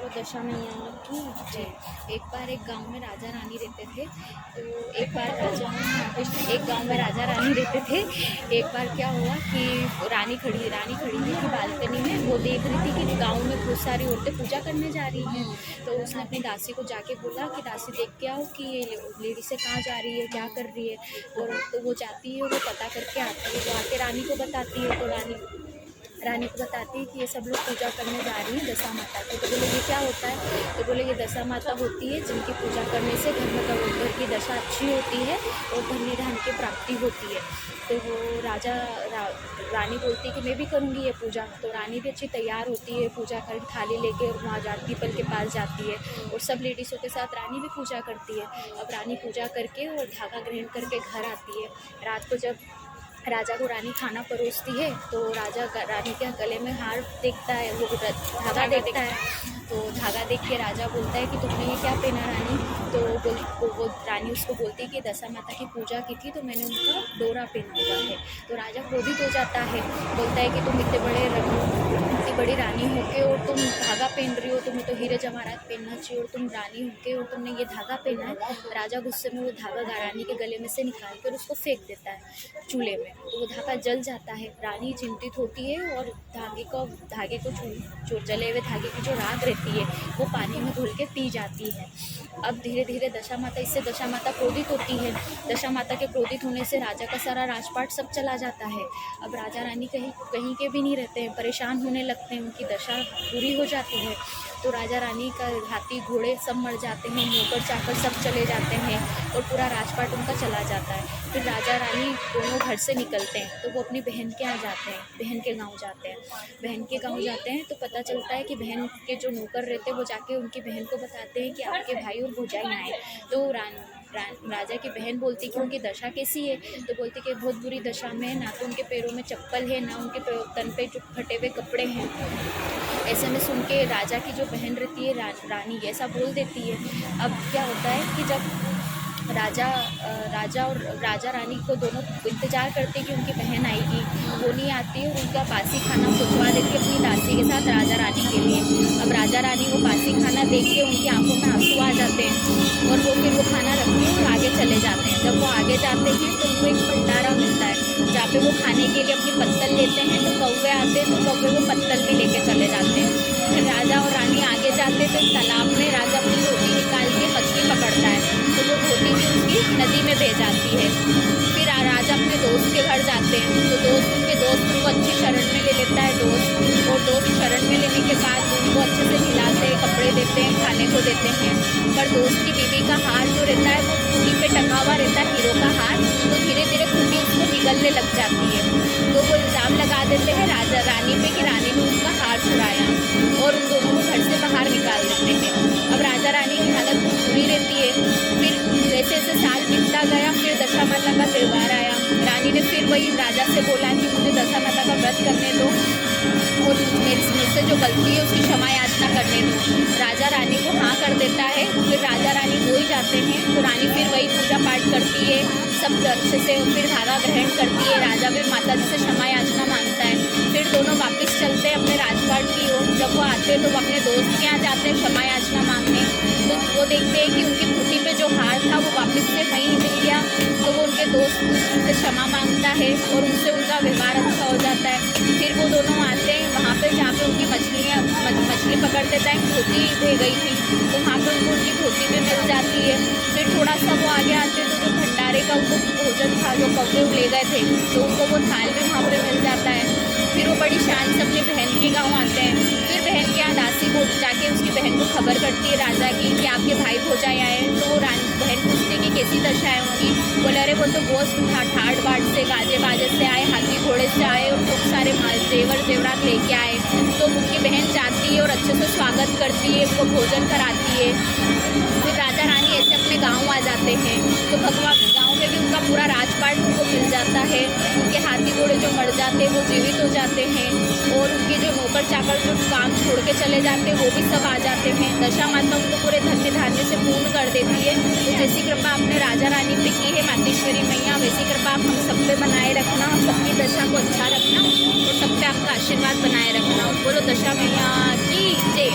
बोलो दशा मैया की जय। एक बार एक गांव में राजा रानी रहते थे। तो एक बार एक गांव में राजा रानी रहते थे। एक बार क्या हुआ कि रानी खड़ी हुई थी बालकनी में। वो देख रही थी कि गांव में बहुत सारी औरतें पूजा करने जा रही हैं। तो उसने अपनी दासी को जाके बोला कि दासी देख के आओ कि ये लेडी से कहाँ जा रही है, क्या कर रही है। और तो वो जाती है, वो पता करके आती है, वो आके रानी को बताती है। तो रानी को बताती है कि ये सब लोग पूजा करने जा रही हैं दशा माता की। तो बोले ये क्या होता है। तो बोले ये दशा माता होती है जिनकी पूजा करने से घर की दशा अच्छी होती है और धन्य धन की प्राप्ति होती है। तो वो रानी बोलती है कि मैं भी करूँगी ये पूजा। तो रानी भी अच्छी तैयार होती है, पूजा कर थाली लेके और वहाँ पीपल के पास जाती है और सब लेडीज़ों के साथ रानी भी पूजा करती है। अब रानी पूजा करके और धागा ग्रहण करके घर आती है। रात को जब राजा को रानी खाना परोसती है तो राजा रानी के गले में हार देखता है, वो धागा देखता है। तो धागा देख के राजा बोलता है कि तुमने ये क्या पहना रानी। तो वो रानी उसको बोलती है कि दशा माता की पूजा की थी तो मैंने उनका डोरा पहना हुआ है। तो राजा क्रोधित हो जाता है, बोलता है कि तुम इतनी बड़ी रानी होके और तुम धागा पहन रही हो, तुम्हें तो हीरे जवाहरात पहनना चाहिए और तुम रानी होके और तुमने ये धागा पहना है। राजा गुस्से में वो धागा रानी के गले में से निकाल कर उसको फेंक देता है चूल्हे में। तो वो धागा जल जाता है। रानी चिंतित होती है और धागे को जले हुए धागे की जो राख रहती है वो पानी में घुल के पी जाती है। अब धीरे धीरे दशा माता क्रोधित होती है। दशा माता के क्रोधित होने से राजा का सारा राजपाट सब चला जाता है। अब राजा रानी कहीं के भी नहीं रहते हैं, परेशान होने लगते हैं, उनकी दशा बुरी हो जाती है। तो राजा रानी का हाथी घोड़े सब मर जाते हैं, नौकर चाकर सब चले जाते हैं और पूरा राजपाट उनका चला जाता है। फिर राजा रानी दोनों घर से निकलते हैं तो वो अपनी बहन के यहाँ जाते हैं, बहन के गांव जाते हैं। बहन के गांव जाते हैं तो पता चलता है कि बहन के जो नौकर रहते हैं वो जाके उनकी बहन को बताते हैं कि आपके भाई और भौजाई आए। तो राजा की बहन बोलती कि उनकी दशा कैसी है। तो बोलती कि बहुत बुरी दशा में है, ना तो उनके पैरों में चप्पल है, ना उनके तन पे जो फटे हुए कपड़े हैं। ऐसे में सुन के राजा की जो बहन रहती है रानी ऐसा बोल देती है। अब क्या होता है कि जब राजा रानी को दोनों इंतजार करते कि उनकी बहन आएगी, वो नहीं आती और उनका बासी खाना पहुँचवा देती है अपनी दासी के साथ राजा रानी के लिए। अब राजा रानी वो बासी खाना देख के उनकी आंखों में आंसू आ जाते हैं और वो फिर वो खाना रखते हैं और आगे चले जाते हैं। जब वो आगे जाते हैं तो उनको एक भंडारा मिलता है जहाँ पे वो खाने के लिए अपनी पत्तल लेते हैं। तो कौवे आते हैं तो कौवे वो पत्तल भी लेके चले जाते हैं। फिर राजा और रानी आगे जाते हैं तो तालाब में राजा अपनी धोती निकाल के मछली पकड़ता है तो वो धोती भी उसकी नदी में बह जाती है। फिर राजा अपने दोस्त के घर जाते हैं तो उनके दोस्त उनको अच्छी शरण में ले लेता है दोस्त शरण में लेने के बाद उनको अच्छे से खिलाते हैं, कपड़े देते हैं, खाने को देते हैं। पर दोस्त की बीवी का हार जो रहता है वो खूंटी पे टंगा हुआ रहता है, हीरो का हार। तो धीरे धीरे खूंटी उसको निगलने लग जाती है। तो वो इल्ज़ाम लगा देते हैं राजा रानी पे कि रानी ने उसका हार छुड़ाया और उन दोनों को घर से बाहर निकाल देते हैं। अब राजा रानी की हालत बुरी रहती है। फिर जैसे जैसे साल बीतता गया फिर दशा माता का त्यौहार आया। रानी ने फिर वही राजा से बोला कि मुझे दशा माता का व्रत करने दो और मुझसे जो गलती है उसकी क्षमा याचना करने दो। राजा रानी को हाँ कर देता है। फिर राजा रानी हो ही जाते हैं तो रानी फिर वही पूजा पाठ करती है सब अच्छे से, फिर धागा ग्रहण करती है। राजा फिर माता जी से क्षमा याचना मांगता है। फिर दोनों वापस चलते हैं अपने राजपाट की ओर। जब वो आते हैं तो वो अपने दोस्त के यहाँ जाते हैं क्षमा याचना मांगने। तो वो देखते हैं कि उनकी खूंटी पे जो हार था वो वापस से वहीं मिल गया। तो वो उनके दोस्त से क्षमा मांगता है और उनसे उनका व्यवहार अच्छा हो जाता है। फिर वो दोनों आते हैं वहाँ पे जहाँ पे उनकी मछली पकड़ते टाइम धोती रह गई थी तो वहाँ पे उनको उनकी धोती पे मिल जाती है। फिर थोड़ा सा वो आगे आते हैं तो जो भंडारे का उनको भोजन था जो कौवे ले गए थे तो उनको वो थाल भी वहाँ पर मिल जाता है। फिर वो बड़ी शान से अपनी बहन के गाँव आते हैं। फिर बहन के यहाँ दासी जाके उसकी बहन को खबर करती है राजा की कि आपके भाई भौजाई आए। तो वो बहन पूछती है कि कैसी दशा है उनकी। बोले अरे वो तो बहुत ठाट बाट से गाजे बाजे से आए, हाथी घोड़े से आए और खूब सारे जेवरात लेके आए। तो उनकी बहन जाती है और अच्छे से स्वागत करती है, उनको भोजन कराती है। फिर राजा रानी ऐसे अपने गाँव आ जाते हैं तो भगवान गाँव में भी उनका पूरा राजपाट उनको मिल जाता है। उनके हाथी घोड़े जो मर जाते हैं वो जीवित हो जाते हैं और उनके जो नौकर चाकर जो काम छोड़ के चले जाते हैं वो भी सब आ जाते हैं। दशा माता उनको पूरे धन्य धान्य से पूर्ण कर देती है। तो जैसी कृपा आपने राजा रानी पे की है मातेश्वरी मैया, वैसी कृपा आप हम सब पे बनाए रखना, सबकी दशा को अच्छा रखना और सब पे आपका आशीर्वाद बनाए रखना। बोलो दशा मैया की जय।